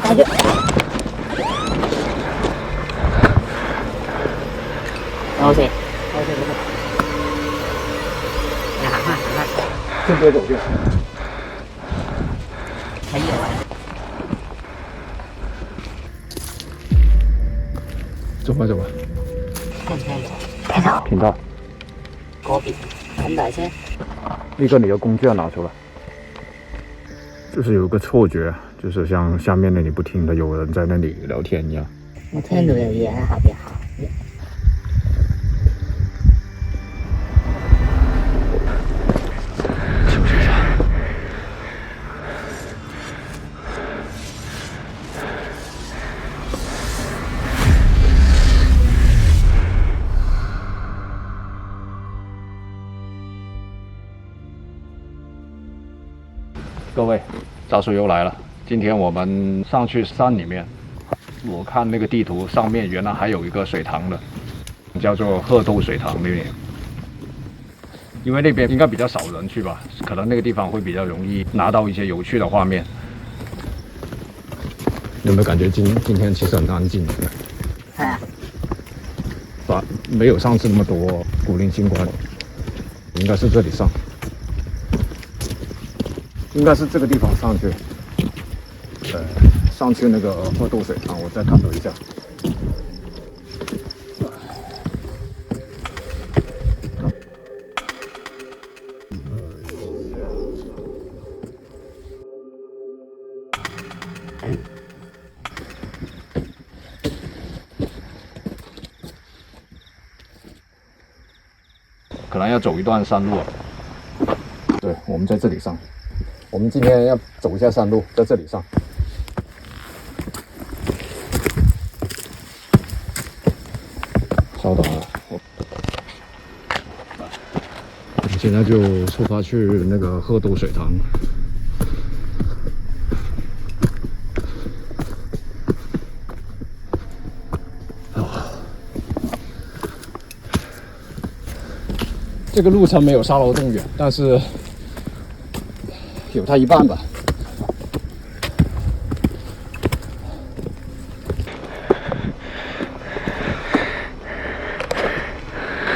快点！有事，你行啦，先别走去。睇嘢位。走吧走吧。聽唔聽到？听到。嗰邊咁大聲。立刻你的工具要拿出来。就是有个错觉，就是像下面那里不停的有人在那里聊天一样。我聽到有嘢喺後邊行。休息一下。各位，大叔又来了。今天我们上去山里面，我看那个地图上面原来还有一个水塘的，叫做鹤斗水塘那边。因为那边应该比较少人去吧，可能那个地方会比较容易拿到一些有趣的画面。有没有感觉今天其实很安静？没有上次那么多古灵精怪，应该是这里上。应该是这个地方上去，上去那个鹤斗水塘，我再探头一下。可能要走一段山路。对，我们在这里上。我们今天要走一下山路，在这里上。稍等啊，我们现在就出发去那个鹤斗水塘。这个路程没有沙罗洞远，但是有它一半吧。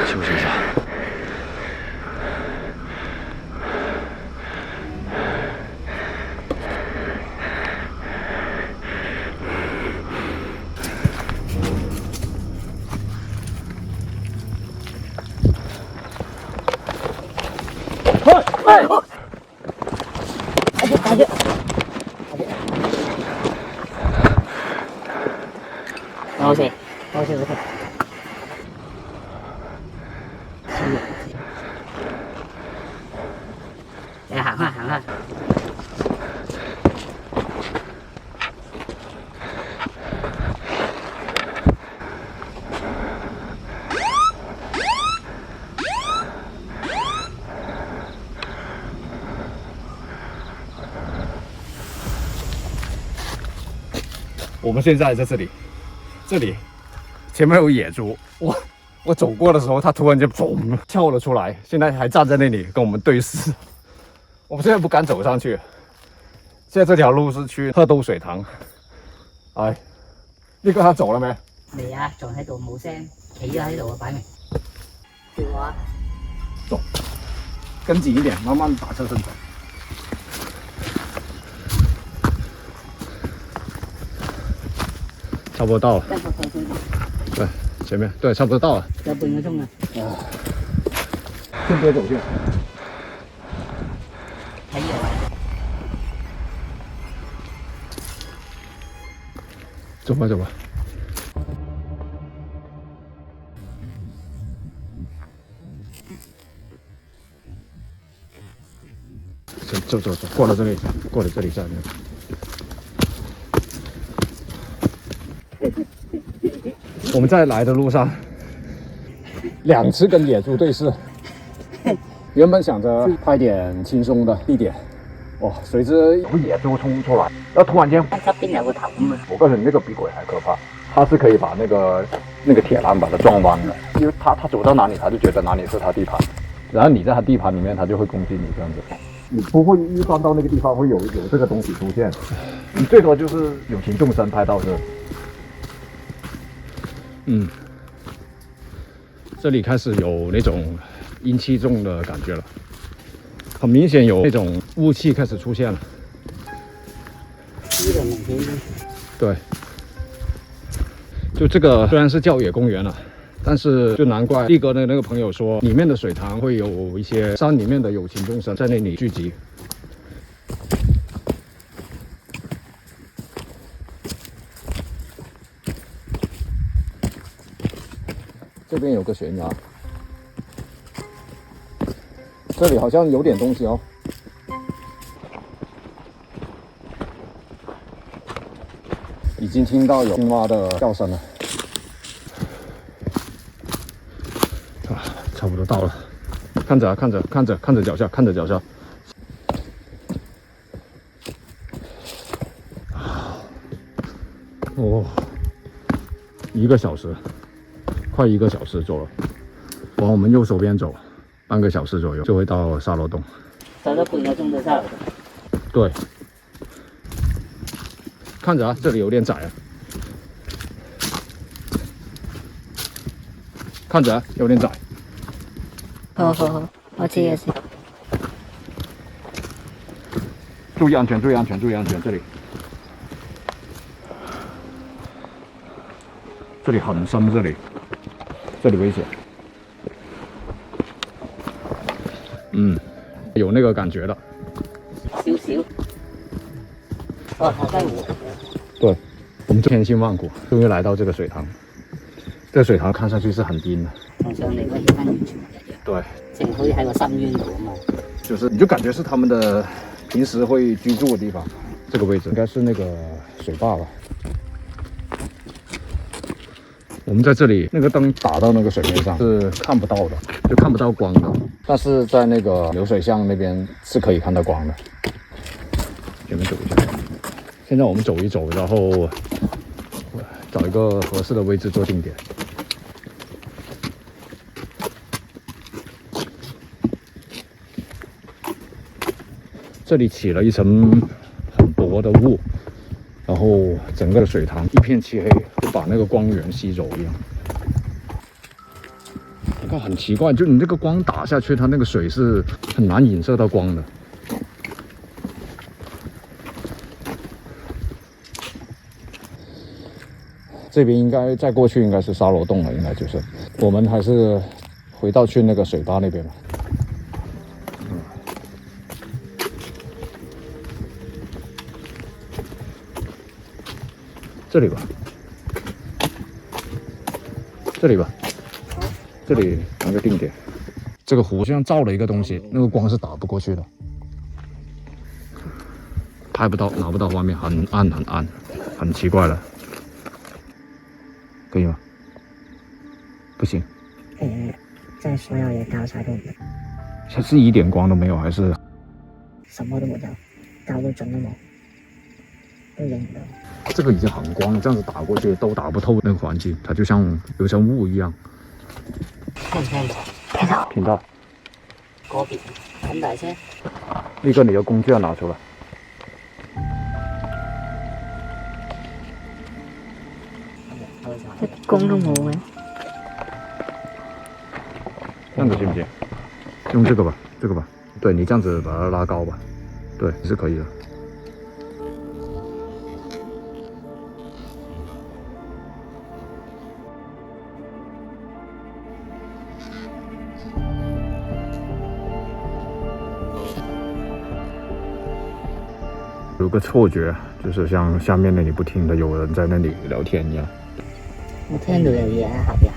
休息一下。快点！有事。你行啦。我们现在在这里，前面有野猪，我走过的时候，它突然间砰跳了出来，现在还站在那里跟我们对视。我们现在不敢走上去。现在这条路是去鹤斗水塘。哎，呢個他走了沒？未啊，仲喺度冇聲，企咗喺度啊，擺明。叫我啊。走，跟紧一点，慢慢打侧身走。差不多到了。对，前面对，差不多到了。有半個鐘啦。先别走去。睇嘢位。走吧，走吧。走，过了这里，下面。我们在来的路上，2次跟野猪对视。原本想着拍点轻松的地点，哇，谁知有野猪冲出来，然后突然间，側邊有個頭咁啊！我告诉你，那个比鬼还可怕。他是可以把那个铁栏把它撞弯的，因为他走到哪里，他就觉得哪里是他地盘，然后你在他地盘里面，他就会攻击你这样子。你不会预算到那个地方会有这个东西出现，你最多就是有情众生拍到这。这里开始有那种阴气重的感觉了，很明显有那种雾气开始出现了。对，就这个虽然是郊野公园了，但是就难怪力哥的那个朋友说，里面的水塘会有一些山里面的有情众生在那里聚集。这边有个悬崖，这里好像有点东西哦。已经听到有青蛙的叫声了。啊，差不多到了。看着啊，看着，看着，看着脚下，看着脚下。哦，1个小时。快1个小时走了，往我们右手边走，半个小时左右就会到沙罗洞。走了半个钟就沙罗洞。对，看着啊，这里有点窄啊。看着啊，有点窄。好，我知嘅先。注意安全，注意安全，注意安全！这里很深，这里危险。有那个感觉了。少少。哦，好在湖。对，我们千辛万苦终于来到这个水塘。这个水塘看上去是很阴的，同上嚟個氣氛完全唔一樣。对，正好似喺個深淵度啊嘛。就是你就感覺是他們的平時會居住的地方。這個位置應該是那個水壩吧。我們在這裡，那個燈打到那個水面上是看不到的，就看不到光的。但是在那個流水巷那邊是可以看到光的。前面走一下，現在我們走一走，然後找一個合適的位置做定點。这里起了一层很薄的雾，然后整个的水塘一片漆黑，就把那个光源吸走一样。你看很奇怪，就你那个光打下去，它那个水是很难影射到光的。这边应该再过去应该是沙罗洞了，应该就是。我们还是回到去那个水坝那边吧。这里吧，这里吧，这里拿个定点。这个湖像照了一个东西，那个光是打不过去的，拍不到，拿不到画面，很暗很暗，很奇怪了。可以吗？不行。在所有嘢搞晒都唔得。它是一点光都没有，还是？什麼都冇有，搞到盡都冇，都影唔到。这个已经很光了，这样子打过去都打不透那个环境，它就像有层雾一样。聽唔聽到？听到。嗰邊咁大聲。立刻你的工具要拿出来。一公都冇嘅。这样子行不行？用这个吧，这个吧。对，你这样子把它拉高吧。对，是可以的。有个错觉，就是像下面那里不停的有人在那里聊天一样。我聽到有嘢喺下邊行。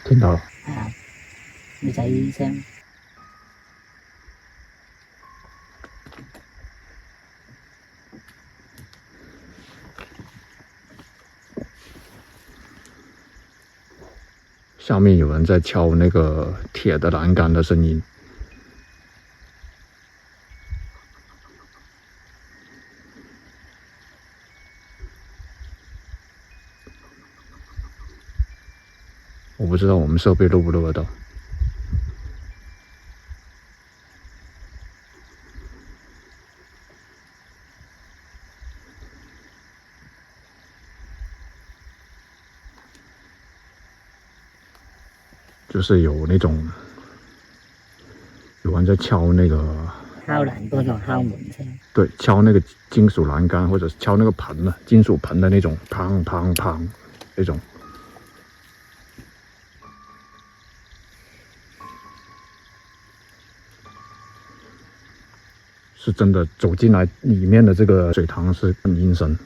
听到了。係啊，女仔聲。下面有人在敲那个铁的栏杆的声音。我不知道我们设备录不录得到。就是有那种有人在敲那个敲欄杆同敲門聲。对，敲那个金属栏杆或者敲那个盆的金属盆的那种砰砰砰那种。是真的走进来里面的这个水塘是很阴森。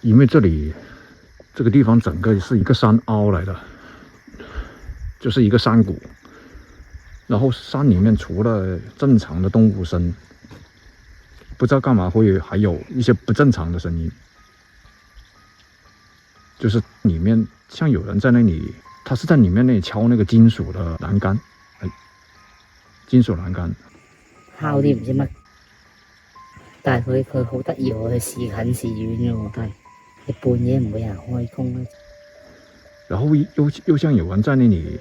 因为这里这个地方整个是一个山凹来的，就是一个山谷，然后山里面除了正常的动物声，不知道干嘛会还有一些不正常的声音，就是里面像有人在那里，他是在里面那里敲那个金属的栏杆，哎，金屬欄杆，敲啲唔知乜，但係佢好得意喎，佢時近時遠嘅喎，係你半夜唔會有人開工咧。然後又像有人在那里，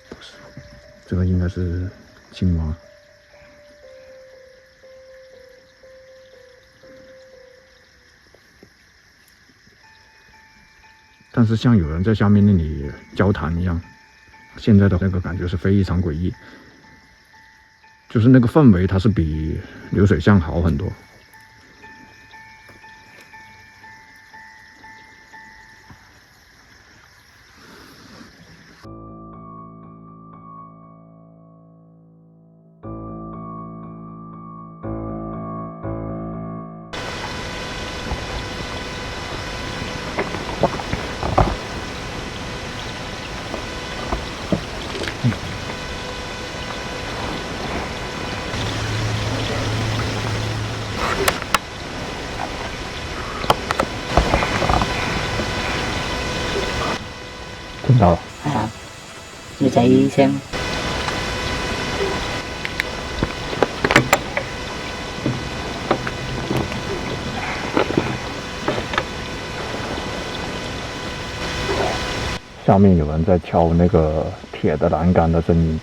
不是，這個應該是青蛙。但是像有人在下面那里交谈一样，现在的那个感觉是非常诡异，就是那个氛围它是比流水巷好很多。聽到了，係啊，女仔聲。下面有人在敲那个铁的栏杆的声音。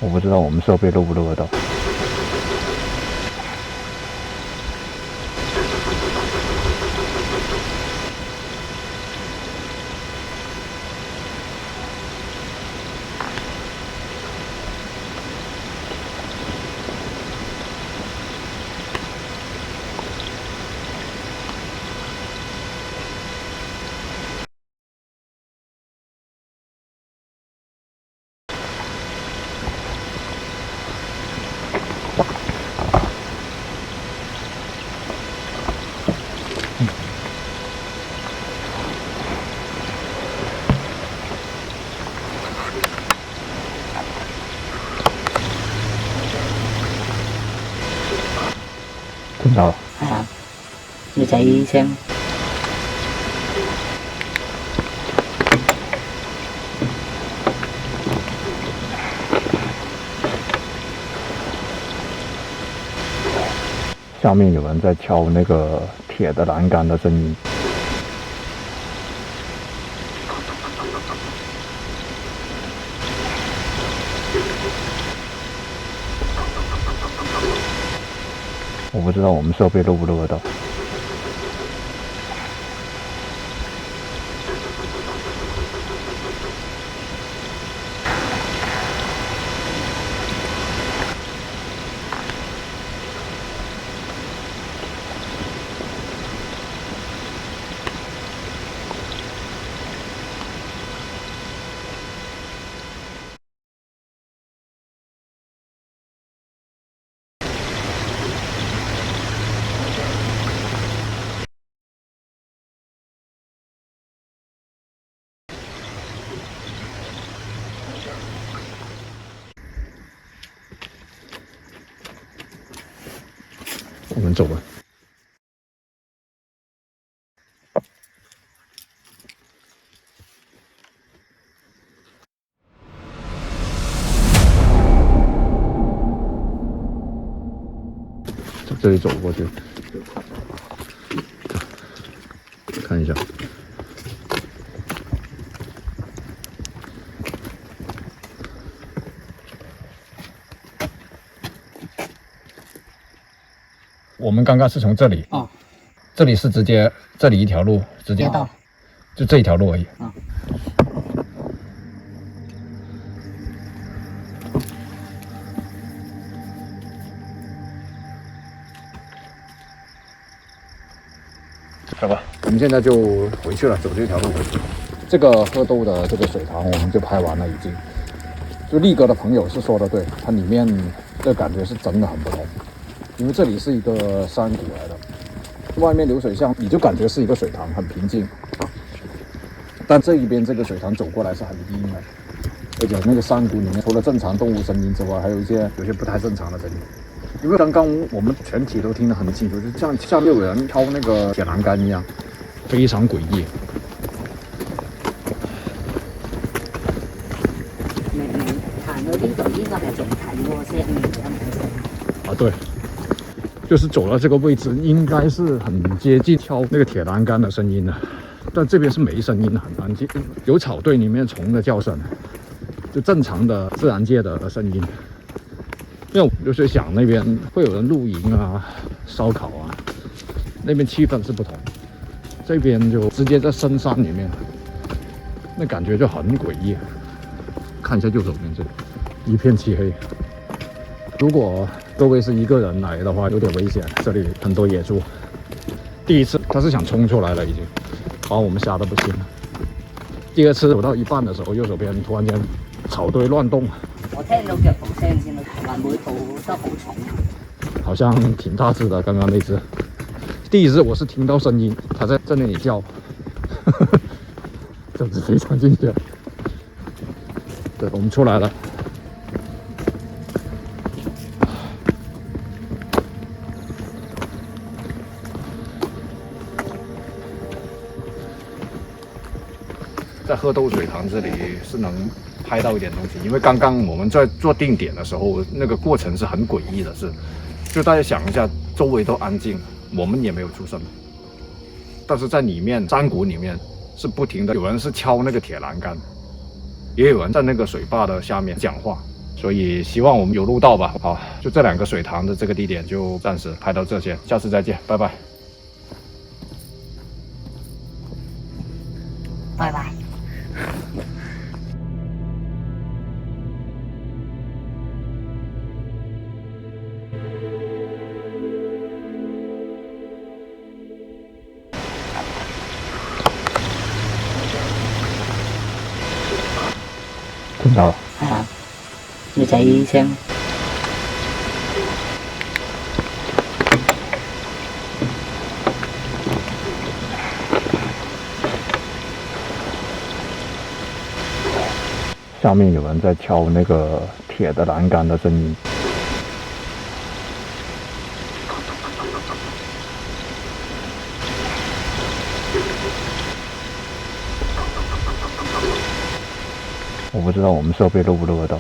我不知道我们设备录不录得到。聽到了，係啊，女仔聲。下面有人在敲那个铁的栏杆的声音。我不知道我们设备录不录得到。我们走吧。从这里走过去，看一下。我们刚刚是从这里，哦，这里是直接这里一条路，直接街道，就这一条路而已。啊，好吧，我们现在就回去了，走这条路回去。这个喝豆的这个水塘我们就拍完了，已经。就力哥的朋友是说的对，它里面的感觉是真的很不同，因为这里是一个山谷来的，外面流水巷你就感觉是一个水塘，很平静。但这一边这个水塘走过来是很阴的，而且那个山谷里面除了正常动物声音之外，还有有些不太正常的声音。因为刚刚我们全体都听得很清楚，就像有人敲那个铁栏杆一样，非常诡异。行到呢度應該係仲近嗰個聲嚟嘅。啊，對，就是走到這個位置，應該是很接近敲那個鐵欄杆的聲音的，但這邊是沒聲音的，很安靜，有草堆裡面蟲的叫聲，就正常的自然界的聲音。因為我就是想那邊會有人露營啊、燒烤啊，那邊氣氛是不同，這邊就直接在深山裡面，那感覺就很詭異。看一下右手邊這裡，一片漆黑。如果各位是一個人來的話，有點危險，這裡很多野豬。第一次他是想衝出來了已經，把我們嚇得不輕。第二次走到一半的時候，右手邊突然間草堆亂動。我聽到腳步聲先啦，話每步都好重。好像挺大隻的，剛剛那隻。第一次我是聽到聲音，它在那裡叫，真是非常驚險。對，我們出來了。在喝豆水塘这里是能拍到一点东西，因为刚刚我们在做定点的时候，那个过程是很诡异的，就大家想一下，周围都安静，我们也没有出声，但是在里面山谷里面是不停的，有人是敲那个铁栏杆，也有人在那个水坝的下面讲话，所以希望我们有录到吧。好，就这两个水塘的这个地点就暂时拍到这些，下次再见，拜拜。拜拜。听到了。係啊，女仔聲。下面有人在敲那个铁的栏杆的声音。我不知道我们设备录不录得到。